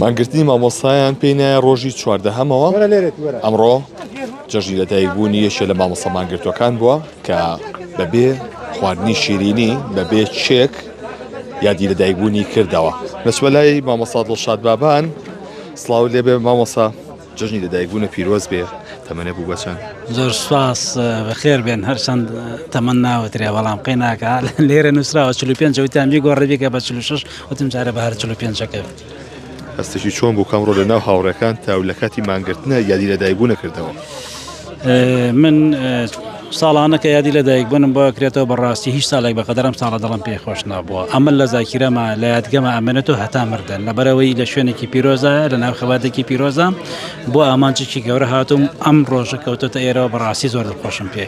مانگرتنی مامۆستایان پێی نایە ڕۆژی چواردەهەمەوە ئەمڕۆ جەژنی لەدایکبوونی یەکێک لە مامۆستا مانگرتوەکان بووە کە بەبێ خواردنی شیرینی بەبێ چێک یادی لەدایکبوونی کردەوە. نەچوە لای مامۆستا دڵشاد بابان. سڵاو لێبێ مامۆستا، جەژنی لەدایکبوونە پیرۆز بێ. تەمەنە بوو بەچەند؟ زۆر سوپاس، بەخێر بێن. هەرچەند تەمەن ناوەترێ بەڵام قەیناکە لێرە نووسراوە 45 وتیان بیگۆڕێبیکە بە 46 وتم جارە بە هەر 45ەکە. هەستێکی چۆن بوو کەمڕۆ لە ناو هاوڕێکان تا لە کاتی مانگرتنە یادی لەدایکبوون نەکردەوە؟ من ساڵانەکە یادی لەدایکبوونم بۆ کرێتەوە بەڕاستی هیچ ساڵێک بەقەدەرم ساڵە دڵم پێی خۆش نابووە. ئەمە لە زاکیرەمە لە یادگەمە ئەمێنێتەوە هەتا مردن لەبەرەوەی لە شوێنێکی پیرۆزە لە ناو خەباتێکی پیرۆزە بۆ ئامانجێکی گەورە هاتووم. ئەم ڕۆژە کەوتۆتە ئێرەوە بەڕاستی زۆر دڵخۆشم پێ.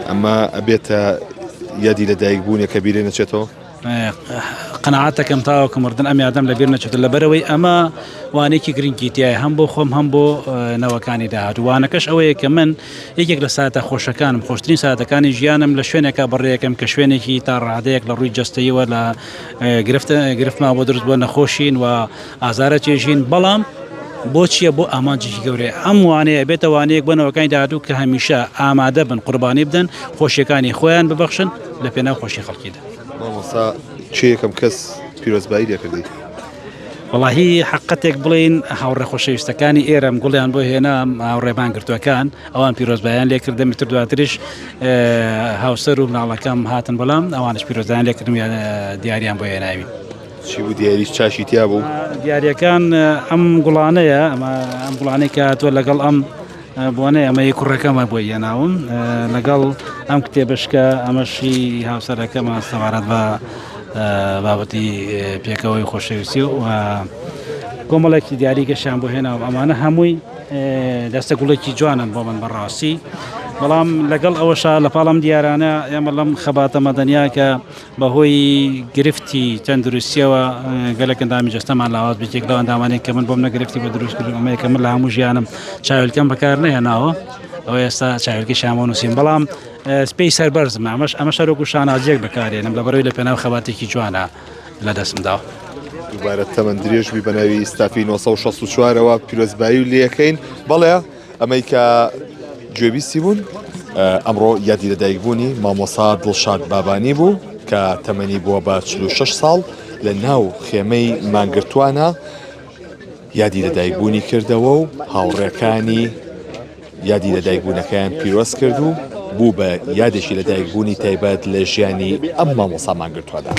ئەمە ئەبێتە یادی لەدایکبوونێک کە بیرێ نەچێتەوە؟ قەناعەتەکەم تاوەکە مردن ئەم یادەم لەبیر نەچێت لەبەرەوەی ئەمە وانێکی گرنگی تایە هەم بۆ خۆم هەم بۆ نەوەکانی داهات. وانەکەش ئەوەیە کە من یەکێک لە ساتە خۆشەکانم، خۆشترین ساتەکانی ژیانم لە شوێنێکە بڕێیەکەم کە شوێنێکی تا ڕادەیەک لە ڕووی جەستەیەوە لە گرفتما بۆ دروست بۆ نەخۆشین و ئازارە چێژین. بەڵام بۆچیە بۆ ئامانجێکی گەورەیە ئەم وانەیە بێتە وانەیەک بنەوەکانی داهاتوو کە هەمیشە ئامادە بن قوربانی بدەن خۆشیەکانی خۆیان ببەخشن لە پێناو خۆشی خەڵکیدا. مامۆستا چ یەکەم کەس پیرۆزبایی لێکردی؟ وەڵاهی حقەتێک بڵین هاوڕێ خۆشەویستەکانی ئێرەم گوڵیان بۆ هێنا هاوڕێ مانگرتوەکان ئەوان پیرۆزبایان لێکردە میتر دواتریش هاوسەر و مناڵەکەم هاتن بەڵام ئەوانش پیرۆزبایان لێکردم دیاریان بۆ هێناوی. چی بوو دیاریش چاشی تیا بوو؟ دیاریەکان ئەم گوڵانەیە ئەم گوڵانەی کە هاتووە لەگەڵ ئەم بۆنەیە ئەمەی کوڕەکەمە بۆ هێناوم لەگەڵ ئەم کتێبشکە ئەمەشی هاوسەرەکەمە سەبارەت بە بابەتی پێکەوەی خۆشەویستی و کۆمەڵێکی دیاریگەشیان بۆ هێناوم. ئەمانە هەمووی دەستە گوڵێکی جوانن بۆ من بەڕاستی. بەڵام لەگەڵ ئەوەشا لە پاڵم دیارانە ئێمە لەم خەباتە مەدەنیا کە بەهۆی گرفتی تەندروستیەوە گەلێک ئەندامی جەستەمان لاواز بێتێک لەو ئەندامانێک کە من بۆم نەگرفتی بە دروستکردن ئەمەیە کە من لە هەموو ژیانم چاویلکەم بەکار نەهێناوە. ئەوە ئێستا چاویلکی شامۆ نووسین بەڵام سپەی سەربەرزم ئەمە شەرۆک و شانازیەک بەکارێنم لەبەرەوەی لە پێناو خەباتێکی جوانە لە دەستمداوە. دووبارە تەمەن درێژبی بە ناوی ستافی 1964ەوە پیرۆزبایی و لێەکەین. بەڵێ ئەمەی کە گوێبیستی بوون ئەمڕۆ یادی لەدایکبوونی مامۆستا دڵشاد بابانی بوو کە تەمەنی بووە بە 46 ساڵ لە ناو خێمەی مانگرتوانە یادی لەدایکبوونی کردەوە و هاوڕێکانی یادی لەدایکبوونەکەیان پیرۆز کرد و بوو بە یادێکی لەدایکبوونی تایبەت لە ژیانی ئەم مامۆستا مانگرتووەدا.